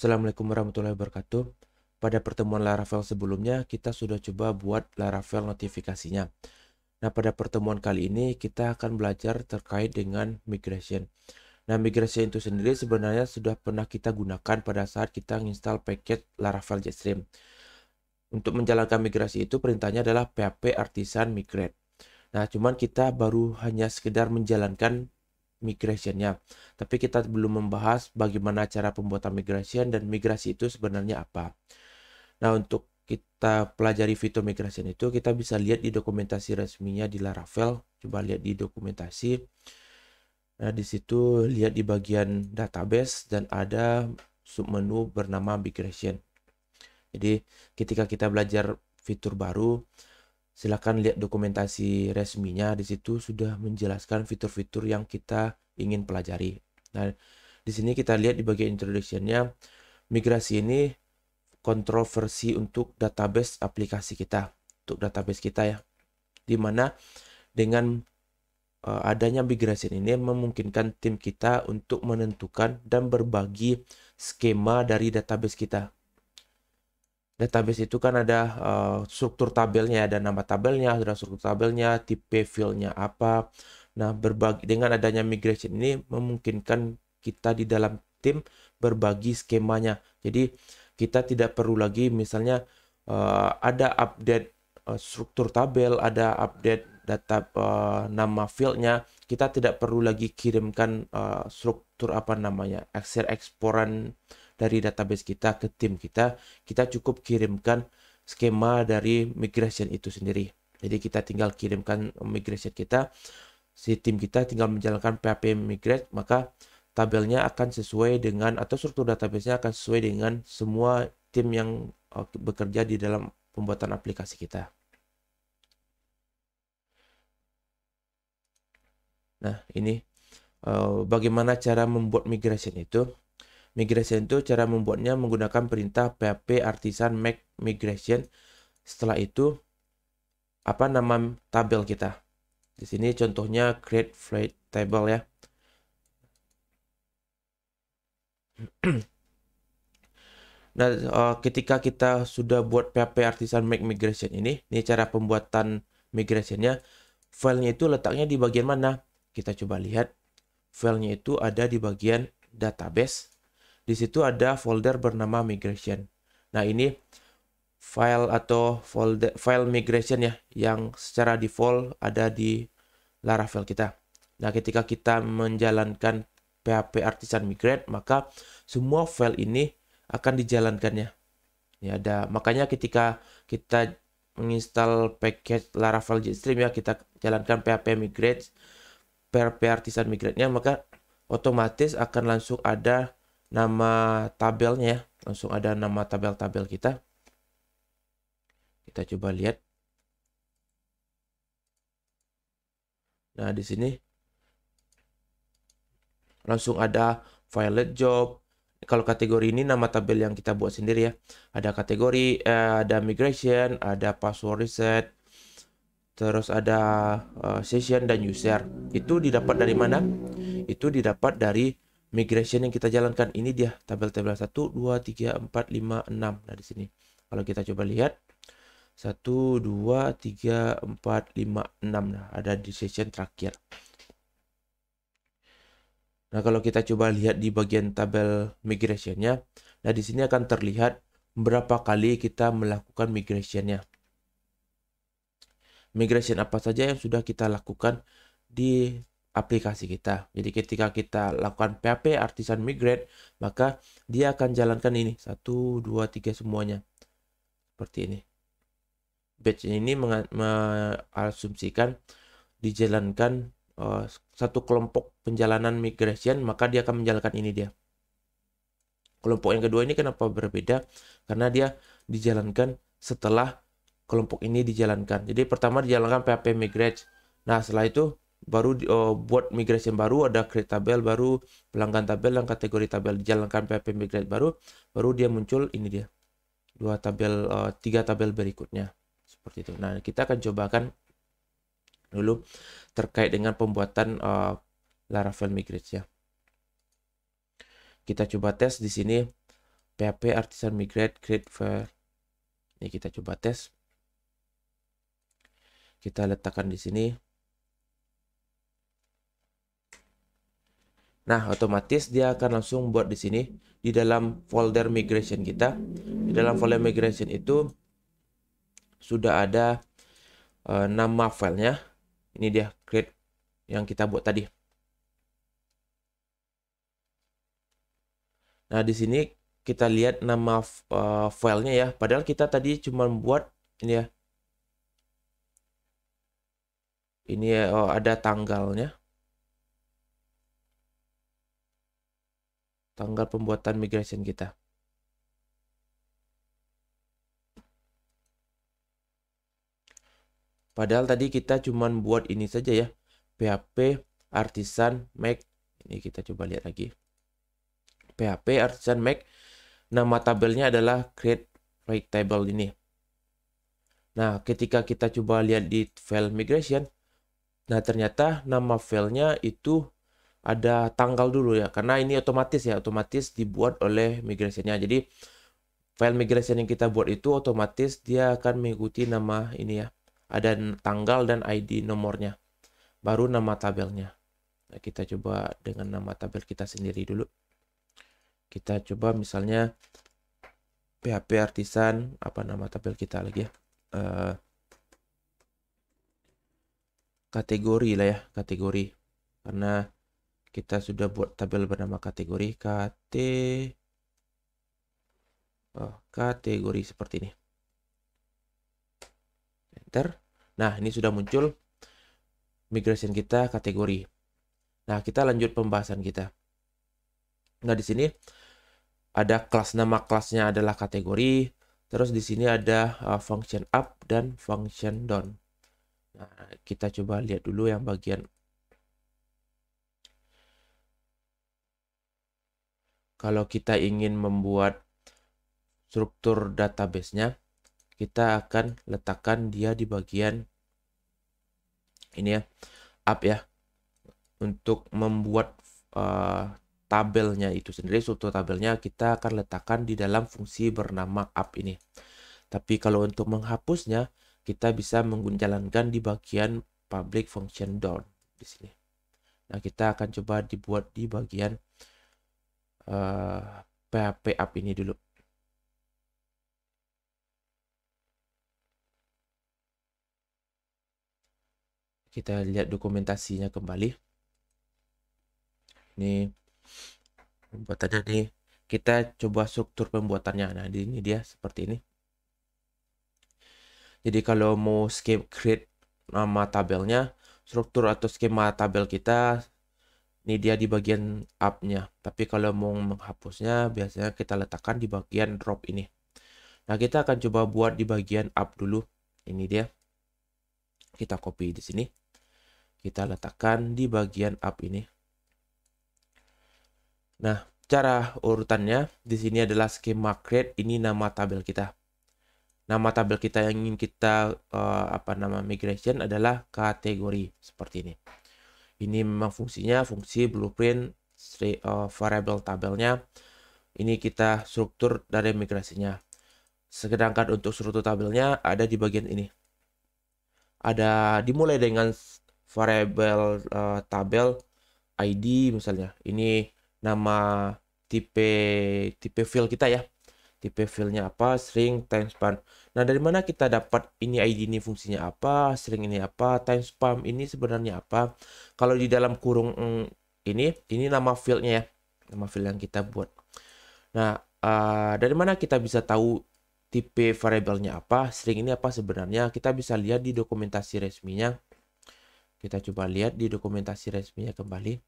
Assalamualaikum warahmatullahi wabarakatuh. Pada pertemuan Laravel sebelumnya, kita sudah coba buat Laravel notifikasinya. Nah, pada pertemuan kali ini kita akan belajar terkait dengan migration. Nah, migration itu sendiri sebenarnya sudah pernah kita gunakan pada saat kita install paket Laravel Jetstream. Untuk menjalankan migrasi itu perintahnya adalah php artisan migrate. Nah, cuman kita baru hanya sekedar menjalankan migrationnya, tapi kita belum membahas bagaimana cara pembuatan migration dan migrasi itu sebenarnya apa. Nah, untuk kita pelajari fitur migration itu, kita bisa lihat di dokumentasi resminya di Laravel. Coba lihat di dokumentasi. Nah, di situ lihat di bagian database dan ada submenu bernama migration. Jadi, ketika kita belajar fitur baru, silakan lihat dokumentasi resminya. Di situ sudah menjelaskan fitur-fitur yang kita ingin pelajari. Nah, di sini kita lihat di bagian introduction-nya, migrasi ini kontroversi untuk database aplikasi kita, untuk database kita ya. Dimana dengan adanya migration ini memungkinkan tim kita untuk menentukan dan berbagi skema dari database kita. Database itu kan ada struktur tabelnya, ada nama tabelnya, ada struktur tabelnya, tipe file-nya apa. Nah, berbagi dengan adanya migration ini memungkinkan kita di dalam tim berbagi skemanya. Jadi kita tidak perlu lagi misalnya ada update struktur tabel, ada update data nama file-nya. Kita tidak perlu lagi kirimkan struktur apa namanya, Excel eksporan dari database kita ke tim kita. Kita cukup kirimkan skema dari migration itu sendiri. Jadi kita tinggal kirimkan migration kita, si tim kita tinggal menjalankan php migrate, maka tabelnya akan sesuai dengan atau struktur database-nya akan sesuai dengan semua tim yang bekerja di dalam pembuatan aplikasi kita. Nah, ini bagaimana cara membuat migration itu. Migration itu cara membuatnya menggunakan perintah php artisan make migration. Setelah itu, apa nama tabel kita? Di sini contohnya create flight table ya. Nah, ketika kita sudah buat php artisan make migration ini cara pembuatan migrationnya. Filenya itu letaknya di bagian mana? Kita coba lihat. Filenya itu ada di bagian database. Di situ ada folder bernama migration. Nah, ini file atau folder file migration ya, yang secara default ada di Laravel kita. Nah, ketika kita menjalankan php artisan migrate, maka semua file ini akan dijalankannya. Ya, makanya ketika kita menginstal package Laravel Jetstream ya, kita jalankan php migrate, php artisan migrate-nya, maka otomatis akan langsung ada nama tabelnya ya, langsung ada nama tabel-tabel kita. Kita coba lihat. Nah, di sini langsung ada file job. Kalau kategori ini nama tabel yang kita buat sendiri ya. Ada kategori, ada migration, ada password reset, terus ada session dan user. Itu didapat dari mana? Itu didapat dari migration yang kita jalankan. Ini dia tabel-tabel 1, 2, 3, 4, 5, 6. Nah, di sini. Kalau kita coba lihat 1, 2, 3, 4, 5, 6. Nah, ada di session terakhir. Nah, kalau kita coba lihat di bagian tabel migration-nya, nah di sini akan terlihat berapa kali kita melakukan migration-nya. Migration apa saja yang sudah kita lakukan di aplikasi kita. Jadi ketika kita lakukan php artisan migrate, maka dia akan jalankan ini 1, 2, 3 semuanya. Seperti ini. Batch ini mengasumsikan dijalankan satu kelompok penjalanan migration, maka dia akan menjalankan ini dia. Kelompok yang kedua ini kenapa berbeda? Karena dia dijalankan setelah kelompok ini dijalankan. Jadi pertama dijalankan php migrate. Nah, setelah itu baru buat migration baru, ada create tabel baru, pelanggan tabel dan kategori tabel, dijalankan php migrate baru dia muncul ini dia. Tiga tabel berikutnya. Seperti itu. Nah, kita akan cobakan dulu terkait dengan pembuatan Laravel migrate ya. Kita coba tes di sini PHP artisan migrate create file. Ini kita coba tes. Kita letakkan di sini. Nah, otomatis dia akan langsung buat di sini di dalam folder migration kita. Di dalam folder migration itu sudah ada nama filenya. Ini dia create yang kita buat tadi. Nah, di sini kita lihat nama filenya ya. Padahal kita tadi cuma buat ini ya. Ini ada tanggalnya. Tanggal pembuatan migration kita. Padahal tadi kita cuma buat ini saja ya. PHP artisan make. Ini kita coba lihat lagi. PHP artisan make. Nama tabelnya adalah create break table ini. Nah, ketika kita coba lihat di file migration, nah ternyata nama filenya itu ada tanggal dulu ya, karena ini otomatis ya, otomatis dibuat oleh migrationnya. Jadi file migration yang kita buat itu otomatis dia akan mengikuti nama ini ya, ada tanggal dan ID nomornya, baru nama tabelnya. Nah, kita coba dengan nama tabel kita sendiri dulu. Kita coba misalnya PHP artisan, apa nama tabel kita lagi ya, kategori lah ya, kategori, karena kita sudah buat tabel bernama kategori kategori seperti ini. Enter. Nah, ini sudah muncul migration kita kategori. Nah, kita lanjut pembahasan kita. Nah, di sini ada kelas, nama kelasnya adalah kategori. Terus di sini ada function up dan function down. Nah, kita coba lihat dulu yang bagian. Kalau kita ingin membuat struktur database-nya, kita akan letakkan dia di bagian ini ya, up ya. Untuk membuat tabelnya itu sendiri, struktur tabelnya kita akan letakkan di dalam fungsi bernama up ini. Tapi kalau untuk menghapusnya, kita bisa menjalankan di bagian public function down di sini. Nah, kita akan coba dibuat di bagian PHP up ini dulu. Kita lihat dokumentasinya kembali. Ini pembuatannya nih. Kita coba struktur pembuatannya. Nah, ini dia seperti ini. Jadi kalau mau create nama tabelnya, struktur atau skema tabel kita, ini dia di bagian up-nya. Tapi kalau mau menghapusnya, biasanya kita letakkan di bagian drop ini. Nah, kita akan coba buat di bagian up dulu. Ini dia. Kita copy di sini. Kita letakkan di bagian up ini. Nah, cara urutannya di sini adalah skema create, ini nama tabel kita. Nama tabel kita yang ingin kita migration adalah kategori seperti ini. Ini memang fungsinya fungsi blueprint variable tabelnya. Ini kita struktur dari migrasinya. Sedangkan untuk struktur tabelnya ada di bagian ini. Ada dimulai dengan variable tabel ID misalnya. Ini nama tipe field kita ya. Tipe fieldnya apa, string, timestamp. Nah, dari mana kita dapat ini ID ini fungsinya apa, string ini apa, timestamp ini sebenarnya apa? Kalau di dalam kurung ini nama fieldnya ya, nama field yang kita buat. Nah, dari mana kita bisa tahu tipe variabelnya apa, string ini apa sebenarnya? Kita bisa lihat di dokumentasi resminya. Kita coba lihat di dokumentasi resminya kembali.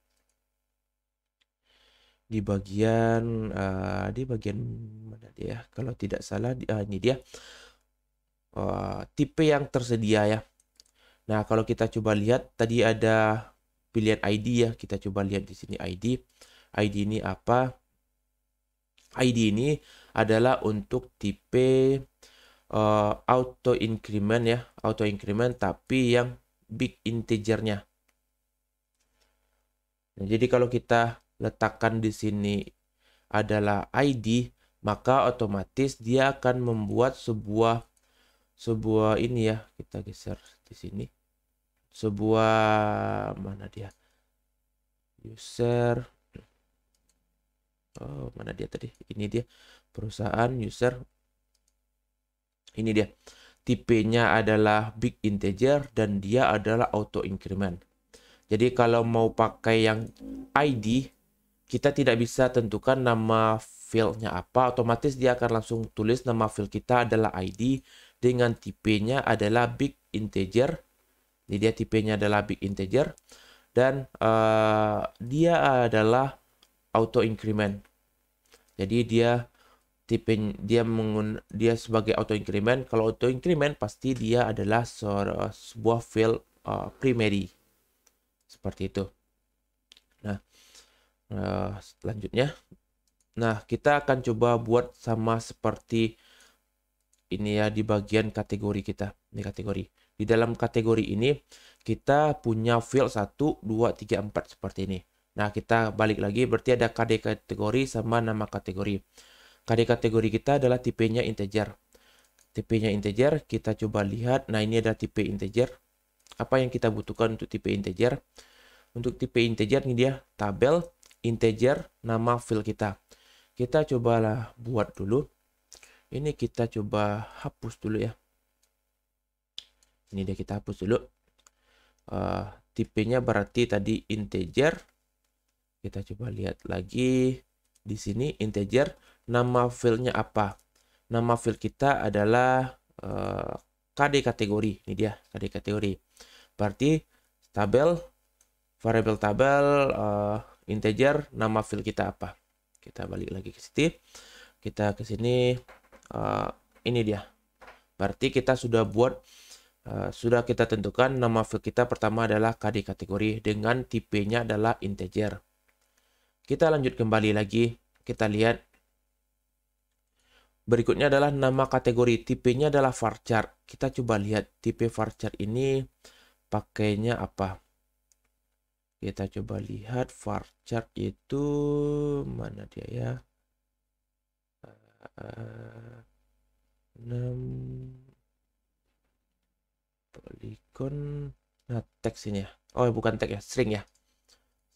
Di bagian mana dia? Kalau tidak salah ini dia tipe yang tersedia ya. Nah, kalau kita coba lihat tadi ada pilihan ID ya. Kita coba lihat di sini ID. ID ini apa? ID ini adalah untuk tipe auto increment ya, auto increment tapi yang big integernya. Nah, jadi kalau kita letakkan di sini adalah ID, maka otomatis dia akan membuat sebuah ini ya, kita geser di sini, sebuah mana dia, user, oh mana dia tadi, ini dia perusahaan user, ini dia, tipenya adalah big integer dan dia adalah auto increment. Jadi kalau mau pakai yang ID, kita tidak bisa tentukan nama fieldnya apa, otomatis dia akan langsung tulis nama field kita adalah ID dengan tipenya adalah big integer. Jadi dia tipenya adalah big integer dan dia adalah auto increment. Jadi dia dia sebagai auto increment. Kalau auto increment pasti dia adalah sebuah field primary seperti itu. Nah, selanjutnya, nah kita akan coba buat sama seperti ini ya di bagian kategori kita. Ini kategori. Di dalam kategori ini kita punya field 1, 2, 3, 4 seperti ini. Nah, kita balik lagi berarti ada KD kategori sama nama kategori. KD kategori kita adalah tipenya integer. Tipenya integer, kita coba lihat. Nah, ini ada tipe integer. Apa yang kita butuhkan untuk tipe integer? Untuk tipe integer ini dia tabel integer nama field kita. Kita cobalah buat dulu. Ini kita coba hapus dulu ya. Ini dia kita hapus dulu. Tipenya berarti tadi integer. Kita coba lihat lagi di sini integer. Nama fieldnya apa? Nama field kita adalah KD kategori. Ini dia KD kategori. Berarti tabel, variable tabel, integer, nama field kita apa? Kita balik lagi ke sini. Kita ke sini. Ini dia. Berarti kita sudah buat, sudah kita tentukan nama field kita pertama adalah KD kategori dengan tipenya adalah integer. Kita lanjut kembali lagi. Kita lihat. Berikutnya adalah nama kategori. Tipenya adalah varchar. Kita coba lihat tipe varchar ini pakainya apa. Kita coba lihat varchar itu mana dia ya. 6 polygon. Nah, teks ini ya. Oh, bukan teks ya, string ya.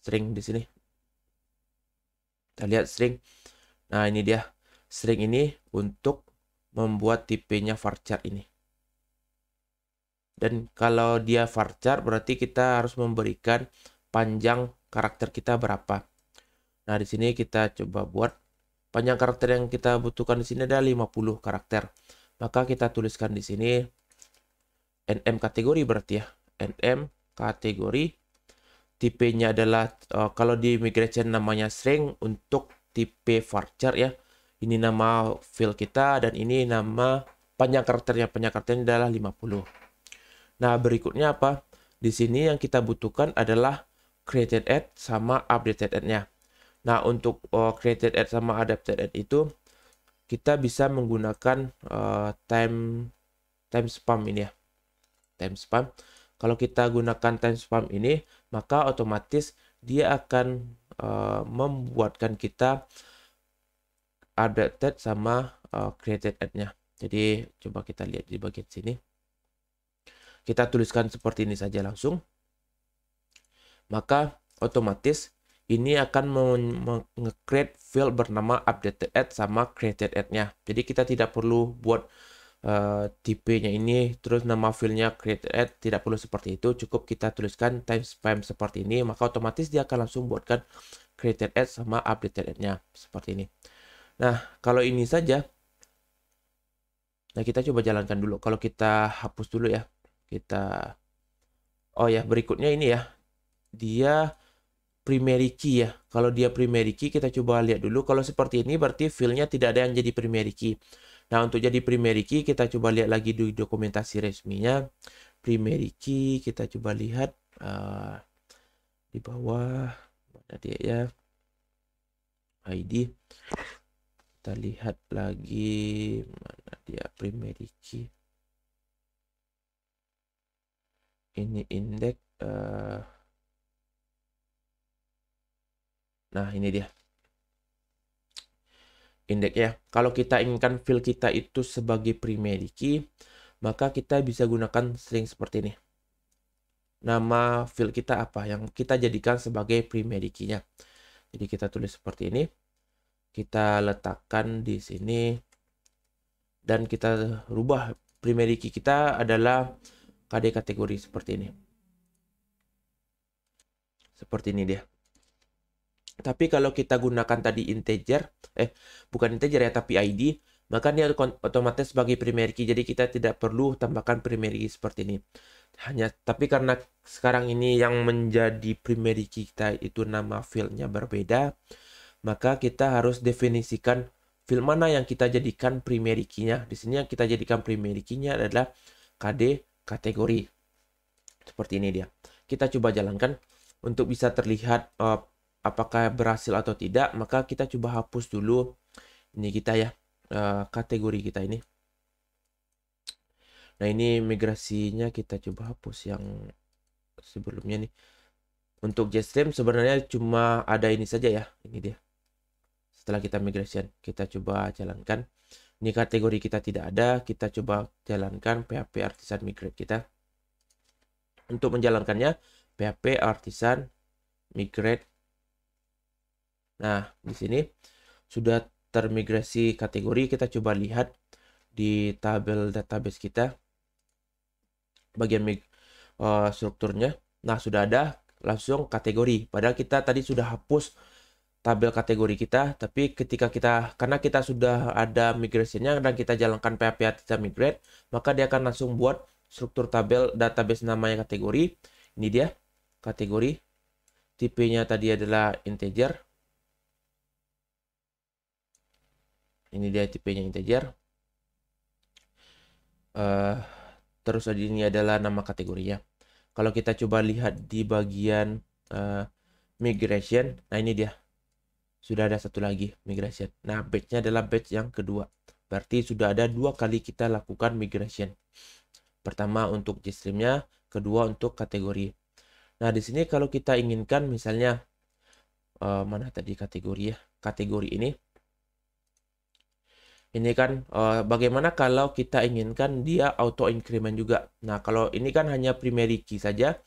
String di sini. Kita lihat string. Nah, ini dia. String ini untuk membuat tipenya varchar ini. Dan kalau dia varchar berarti kita harus memberikan panjang karakter kita berapa. Nah, di sini kita coba buat panjang karakter yang kita butuhkan di sini ada 50 karakter. Maka kita tuliskan di sini NM kategori berarti ya. NM kategori. Tipenya adalah kalau di migration namanya string, untuk tipe varchar ya. Ini nama field kita dan ini nama panjang karakternya. Panjang karakternya adalah 50. Nah, berikutnya apa? Di sini yang kita butuhkan adalah created add sama updated add-nya. Nah, untuk created add sama adapted add itu kita bisa menggunakan time spam ini ya. Time spam. Kalau kita gunakan time spam ini, maka otomatis dia akan membuatkan kita updated sama created add-nya. Jadi coba kita lihat di bagian sini. Kita tuliskan seperti ini saja langsung. Maka otomatis ini akan nge-create field bernama updated add sama created add-nya. Jadi kita tidak perlu buat tipenya ini, terus nama fieldnya created add, tidak perlu seperti itu. Cukup kita tuliskan time spam seperti ini, maka otomatis dia akan langsung buatkan created add sama updated add-nya seperti ini. Nah, kalau ini saja, nah kita coba jalankan dulu. Kalau kita hapus dulu ya, kita, oh ya berikutnya ini ya, dia primary key ya. Kalau dia primary key kita coba lihat dulu. Kalau seperti ini berarti fieldnya tidak ada yang jadi primary key. Nah, untuk jadi primary key kita coba lihat lagi di dokumentasi resminya. Primary key kita coba lihat di bawah mana dia ya, ID. Kita lihat lagi mana dia primary key. Ini index. Nah, ini dia. indeks ya. Kalau kita inginkan field kita itu sebagai primary key, maka kita bisa gunakan string seperti ini. Nama field kita apa yang kita jadikan sebagai primary key-nya. Jadi kita tulis seperti ini. Kita letakkan di sini dan kita rubah primary key kita adalah KD kategori seperti ini. Seperti ini dia. Tapi kalau kita gunakan tadi integer, bukan integer ya, tapi ID, maka dia otomatis sebagai primary key. Jadi kita tidak perlu tambahkan primary key seperti ini. Tapi karena sekarang ini yang menjadi primary key kita itu nama fieldnya berbeda, maka kita harus definisikan field mana yang kita jadikan primary key-nya. Di sini yang kita jadikan primary key-nya adalah KD kategori. Seperti ini dia. Kita coba jalankan untuk bisa terlihat apakah berhasil atau tidak, maka kita coba hapus dulu ini kita ya, kategori kita ini. Nah, ini migrasinya kita coba hapus yang sebelumnya nih. Untuk JStream sebenarnya cuma ada ini saja ya, ini dia. Setelah kita migration, kita coba jalankan. Ini kategori kita tidak ada, kita coba jalankan PHP Artisan Migrate kita. Untuk menjalankannya, PHP Artisan Migrate. Nah, di sini sudah termigrasi kategori. Kita coba lihat di tabel database kita bagian strukturnya. Nah, sudah ada langsung kategori. Padahal kita tadi sudah hapus tabel kategori kita, tapi karena kita sudah ada migrasinya dan kita jalankan PHP Artisan Migrate, maka dia akan langsung buat struktur tabel database namanya kategori. Ini dia kategori. Tipenya tadi adalah integer. Ini dia tipenya integer. Terus ini adalah nama kategorinya. Kalau kita coba lihat di bagian migration, nah ini dia. Sudah ada satu lagi migration. Nah, batch-nya adalah batch yang kedua. Berarti sudah ada 2 kali kita lakukan migration. Pertama untuk JStream-nya, kedua untuk kategori. Nah, di sini kalau kita inginkan misalnya mana tadi kategori ya? Kategori ini. Ini kan bagaimana kalau kita inginkan dia auto increment juga. Nah, kalau ini kan hanya primary key saja.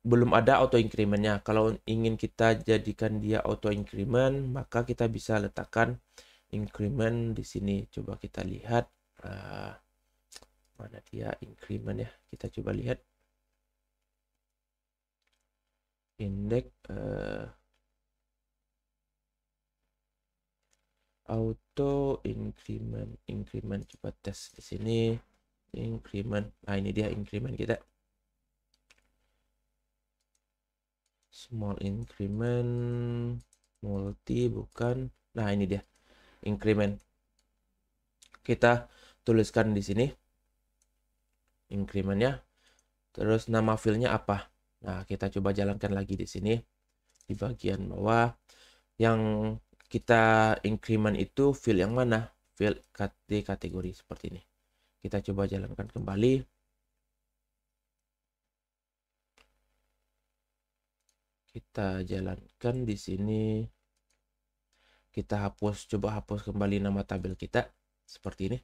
Belum ada auto incrementnya. Kalau ingin kita jadikan dia auto increment, maka kita bisa letakkan increment di sini. Coba kita lihat mana dia increment ya. Kita coba lihat indeks auto increment coba tes di sini increment. Nah, ini dia increment kita. Small increment, multi bukan. Nah, ini dia increment. Kita tuliskan di sini incrementnya. Terus nama filenya apa? Nah, kita coba jalankan lagi di sini di bagian bawah. Yang kita increment itu field yang mana? Field di kategori seperti ini. Kita coba jalankan kembali. Kita jalankan di sini. Kita coba hapus kembali nama tabel kita seperti ini.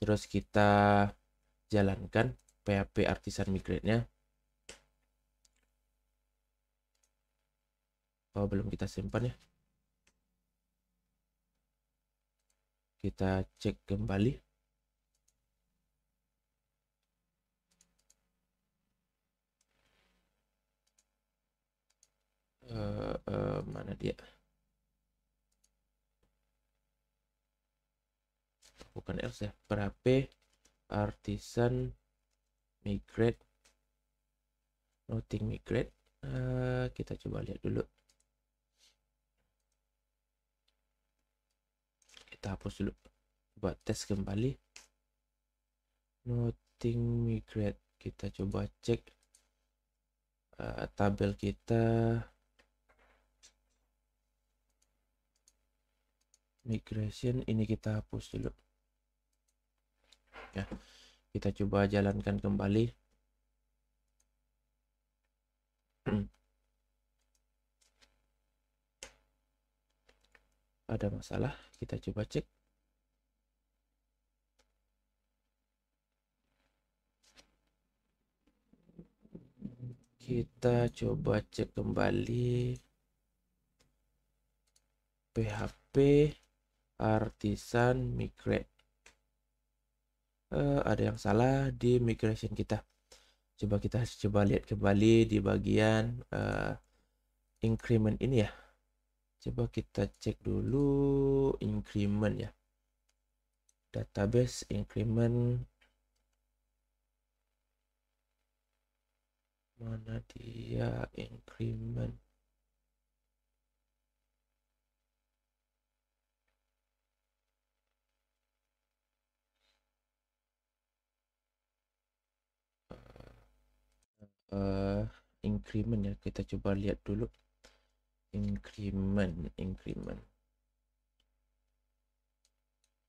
Terus kita jalankan PHP Artisan Migrate-nya. Oh, belum kita simpan ya. Kita cek kembali. Mana dia? Bukan else ya. PHP Artisan Migrate. Nothing Migrate. Kita coba lihat dulu. Kita hapus dulu. Coba tes kembali. Nothing Migrate. Kita coba cek tabel kita. Migration ini kita hapus dulu. Ya, kita coba jalankan kembali. ada masalah. Kita coba cek. Kita coba cek kembali PHP Artisan Migrate. Ada yang salah di migration kita. Kita coba lihat kembali di bagian increment ini ya. Coba kita cek dulu increment ya. Database increment. Mana dia increment? Increment ya, kita coba lihat dulu increment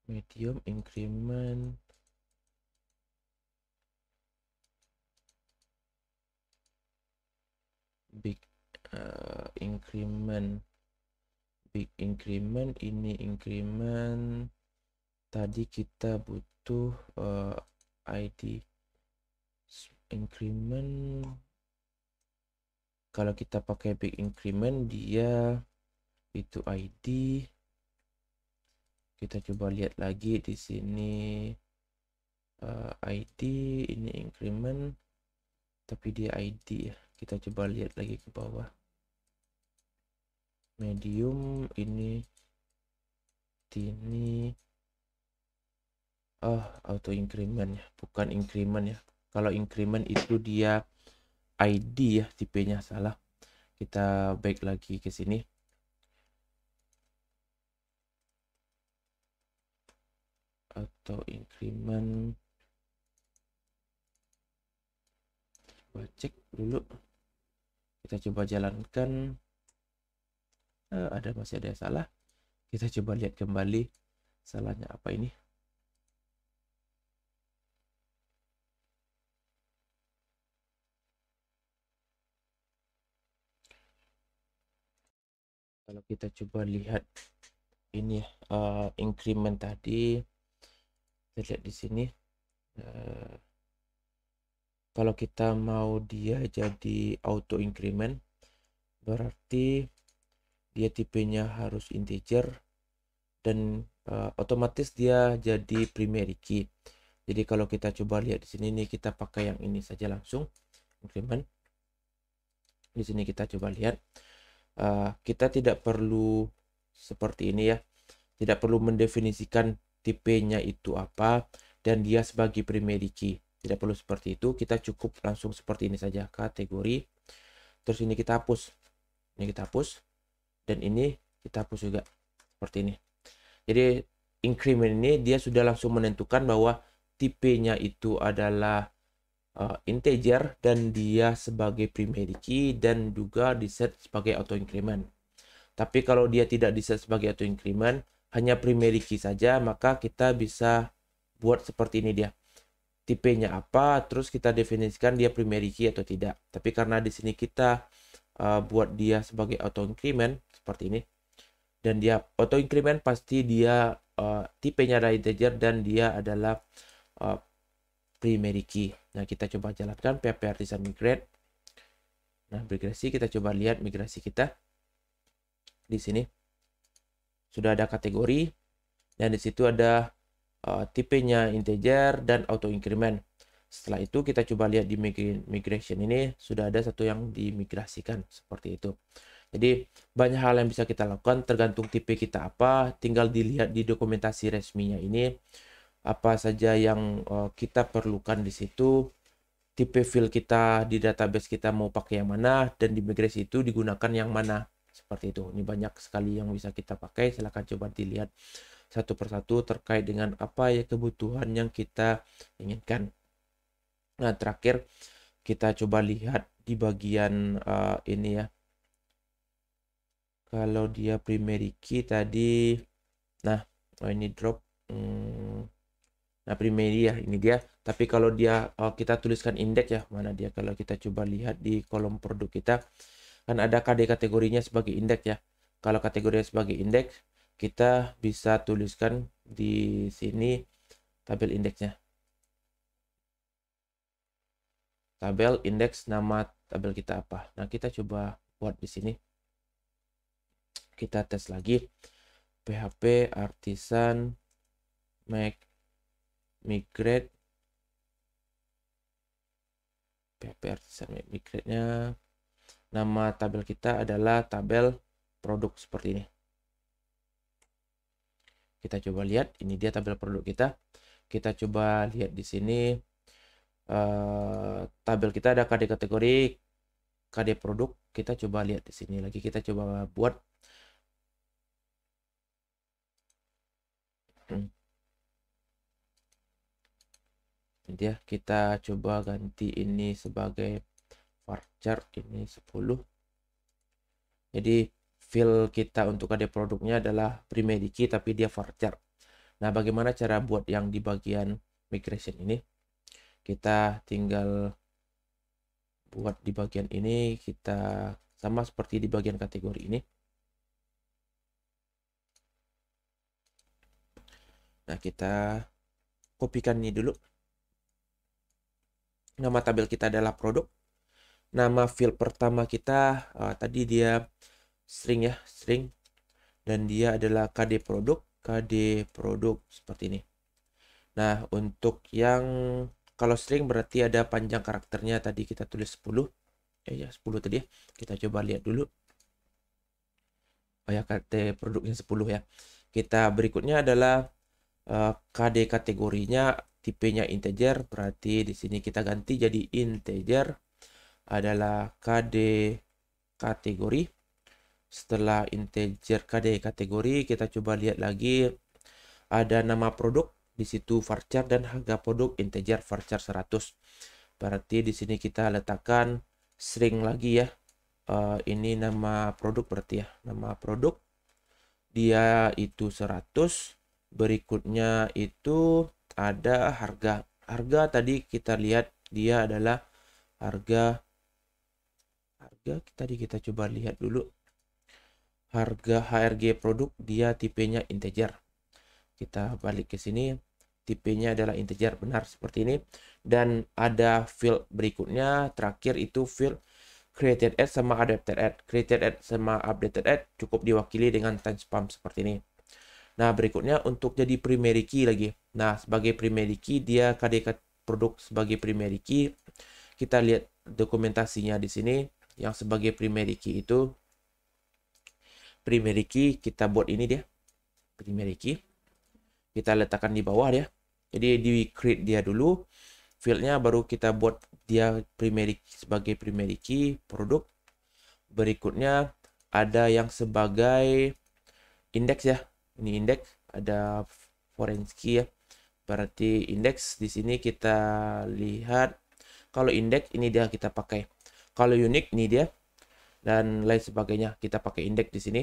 medium increment big increment ini increment tadi kita butuh ID increment. Kalau kita pakai big increment dia itu ID. Kita coba lihat lagi di sini ID ini increment tapi dia ID ya. Kita coba lihat lagi ke bawah. Medium ini auto increment ya, bukan increment ya. Kalau increment itu dia ID ya, tipenya salah. Kita back lagi ke sini. Auto increment. Coba cek dulu. Kita coba jalankan. Masih ada yang salah. Kita coba lihat kembali salahnya apa ini. Kalau kita coba lihat ini increment tadi, kita lihat di sini. Kalau kita mau dia jadi auto increment, berarti dia tipenya harus integer dan otomatis dia jadi primary key. Jadi kalau kita coba lihat di sini nih, kita pakai yang ini saja langsung increment. Di sini kita coba lihat, kita tidak perlu seperti ini ya, tidak perlu mendefinisikan tipenya itu apa dan dia sebagai primary key. Tidak perlu seperti itu, kita cukup langsung seperti ini saja, kategori. Terus ini kita hapus, dan ini kita hapus juga seperti ini. Jadi increment ini dia sudah langsung menentukan bahwa tipenya itu adalah integer dan dia sebagai primary key dan juga diset sebagai auto increment. Tapi kalau dia tidak diset sebagai auto increment, hanya primary key saja, maka kita bisa buat seperti ini dia. Tipenya apa, terus kita definisikan dia primary key atau tidak. Tapi karena di sini kita buat dia sebagai auto increment seperti ini, dan dia auto increment pasti dia tipenya adalah integer dan dia adalah primary key. Nah, kita coba jalankan PHP Artisan Migrate. Nah, migrasi, kita coba lihat migrasi kita. Di sini sudah ada kategori dan di situ ada tipenya integer dan auto increment. Setelah itu kita coba lihat di migration ini sudah ada satu yang dimigrasikan seperti itu. Jadi banyak hal yang bisa kita lakukan tergantung tipe kita apa, tinggal dilihat di dokumentasi resminya ini apa saja yang kita perlukan di situ, tipe field kita di database kita mau pakai yang mana, dan di migrasi itu digunakan yang mana, seperti itu. Ini banyak sekali yang bisa kita pakai, silahkan coba dilihat satu persatu terkait dengan apa ya kebutuhan yang kita inginkan. Nah, terakhir kita coba lihat di bagian ini ya. Kalau dia primary key tadi, nah ini drop. Nah, primary ya, ini dia. Tapi kalau dia kita tuliskan indeks ya, mana dia? Kalau kita coba lihat di kolom produk kita, kan ada KD kategorinya sebagai indeks ya. Kalau kategorinya sebagai indeks, kita bisa tuliskan di sini tabel indeksnya. Tabel indeks nama tabel kita apa. Nah, kita coba buat di sini. Kita tes lagi. PHP artisan migrate. PHP artisan migrate-nya. Nama tabel kita adalah tabel produk seperti ini. Kita coba lihat, ini dia tabel produk kita. Kita coba lihat di sini. Tabel kita ada KD kategori, KD produk. Kita coba lihat di sini lagi. Kita coba buat. Ini dia, kita coba ganti ini sebagai varchar ini 10. Jadi fill kita untuk KD produknya adalah primary key tapi dia varchar. Nah, bagaimana cara buat yang di bagian migration ini? Kita tinggal buat di bagian ini, kita sama seperti di bagian kategori ini. Nah, kita kopikan ini dulu. Nama tabel kita adalah produk. Nama field pertama kita tadi dia string ya, string. Dan dia adalah KD produk seperti ini. Nah, untuk yang kalau string berarti ada panjang karakternya, tadi kita tulis 10. Ya 10 tadi ya. Kita coba lihat dulu. Oh ya, KD produknya 10 ya. Kita berikutnya adalah KD kategorinya tipenya integer, berarti di sini kita ganti jadi integer adalah KD kategori. Setelah integer KD kategori, kita coba lihat lagi ada nama produk di situ varchar dan harga produk integer varchar 100. Berarti di sini kita letakkan string lagi ya. Ini nama produk berarti ya. Nama produk dia itu 100. Berikutnya itu ada harga. Harga tadi kita lihat dia adalah harga tadi kita coba lihat dulu. Harga HRG produk dia tipenya integer. Kita balik ke sini. Tipenya adalah integer, benar seperti ini. Dan ada field berikutnya terakhir itu field created at sama updated at. Created at sama updated at cukup diwakili dengan timestamp seperti ini. Nah, berikutnya untuk jadi primary key lagi. Nah, sebagai primary key dia KD produk sebagai primary key. Kita lihat dokumentasinya di sini. Yang sebagai primary key itu kita buat ini dia. Primary key. Kita letakkan di bawah dia. Jadi di create dia dulu. Fieldnya baru kita buat dia sebagai primary key produk. Berikutnya ada yang sebagai indeks ya. Ini indeks, ada foreign key ya. Berarti indeks di sini kita lihat kalau indeks ini dia kita pakai. Kalau unique ini dia dan lain sebagainya kita pakai indeks di sini.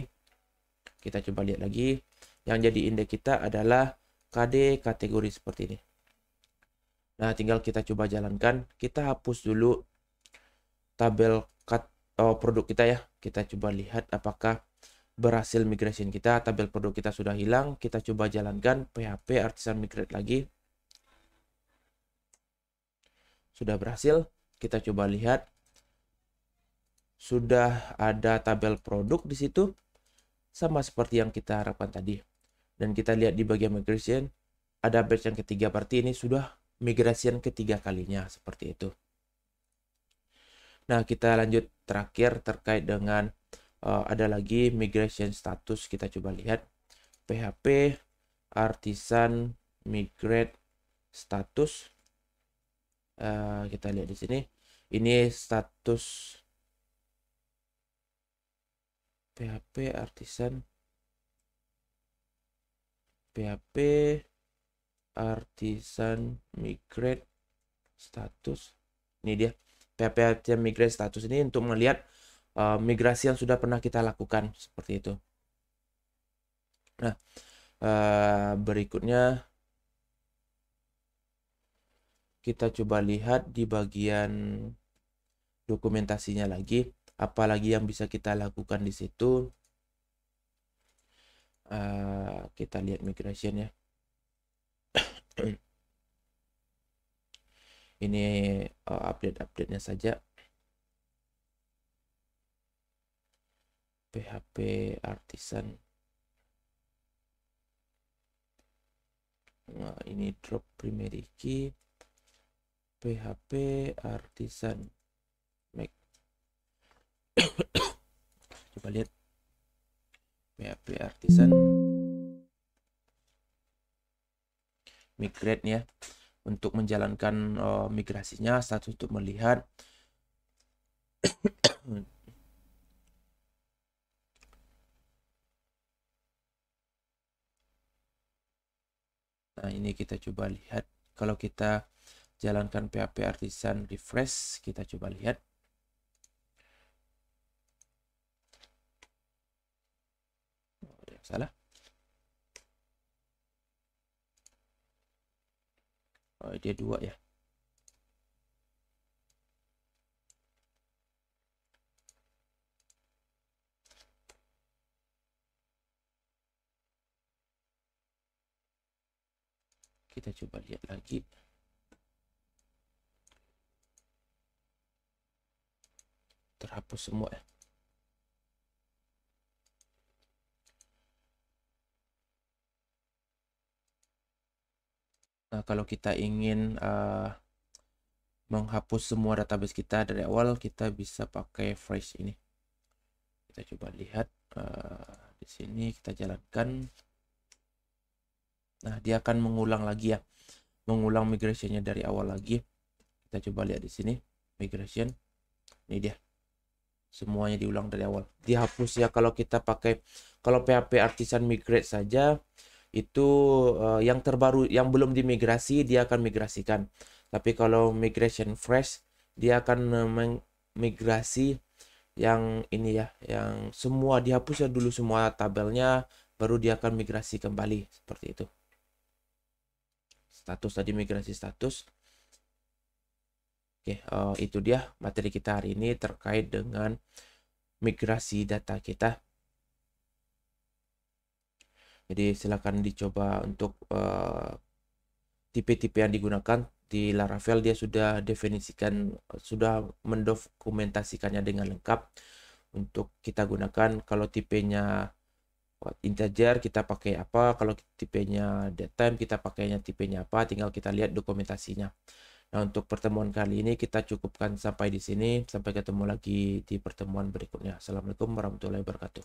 Kita coba lihat lagi. Yang jadi indeks kita adalah KD kategori seperti ini. Nah, tinggal kita coba jalankan. Kita hapus dulu tabel produk kita ya. Kita coba lihat apakah berhasil migration kita. Tabel produk kita sudah hilang. Kita coba jalankan PHP artisan migrate lagi. Sudah berhasil. Kita coba lihat. Sudah ada tabel produk di situ. Sama seperti yang kita harapkan tadi. Dan kita lihat di bagian migration. Ada batch yang ketiga. Berarti ini sudah migration ketiga kalinya. Seperti itu. Nah, kita lanjut terakhir terkait dengan ada lagi migration status. Kita coba lihat PHP artisan migrate status. Kita lihat di sini. Ini status PHP artisan migrate status. Ini dia PHP artisan migrate status ini untuk melihat migrasi yang sudah pernah kita lakukan seperti itu. Nah, berikutnya kita coba lihat di bagian dokumentasinya lagi, apalagi yang bisa kita lakukan di situ. Kita lihat migration ya. Ini update-update-nya saja. PHP Artisan. Nah, ini drop primary key. PHP Artisan Mac. Coba lihat PHP Artisan migrate ya. Untuk menjalankan migrasinya, status untuk melihat nah, ini kita coba lihat. Kalau kita jalankan PHP Artisan refresh, kita coba lihat. Oh, ada yang salah. Oh, dia 2 ya. Kita coba lihat lagi. Terhapus semua ya. Nah, kalau kita ingin menghapus semua database kita dari awal, kita bisa pakai fresh ini. Kita coba lihat di sini, kita jalankan. Nah, dia akan mengulang lagi ya, mengulang migrationnya dari awal lagi. Kita coba lihat di sini, migration. Ini dia, semuanya diulang dari awal. Dihapus ya kalau kita pakai, kalau PHP Artisan migrate saja itu yang terbaru, yang belum dimigrasi dia akan migrasikan. Tapi kalau migration fresh, dia akan migrasi yang ini ya, yang semua dihapus ya dulu semua tabelnya, baru dia akan migrasi kembali seperti itu. Status tadi migrasi status. Oke, itu dia materi kita hari ini terkait dengan migrasi data kita. Jadi silakan dicoba untuk tipe-tipe yang digunakan di Laravel. Dia sudah definisikan, sudah mendokumentasikannya dengan lengkap untuk kita gunakan. Kalau tipenya integer kita pakai apa, kalau tipenya datetime kita pakainya tipenya apa, tinggal kita lihat dokumentasinya. Nah, untuk pertemuan kali ini kita cukupkan sampai di sini. Sampai ketemu lagi di pertemuan berikutnya. Assalamualaikum warahmatullahi wabarakatuh.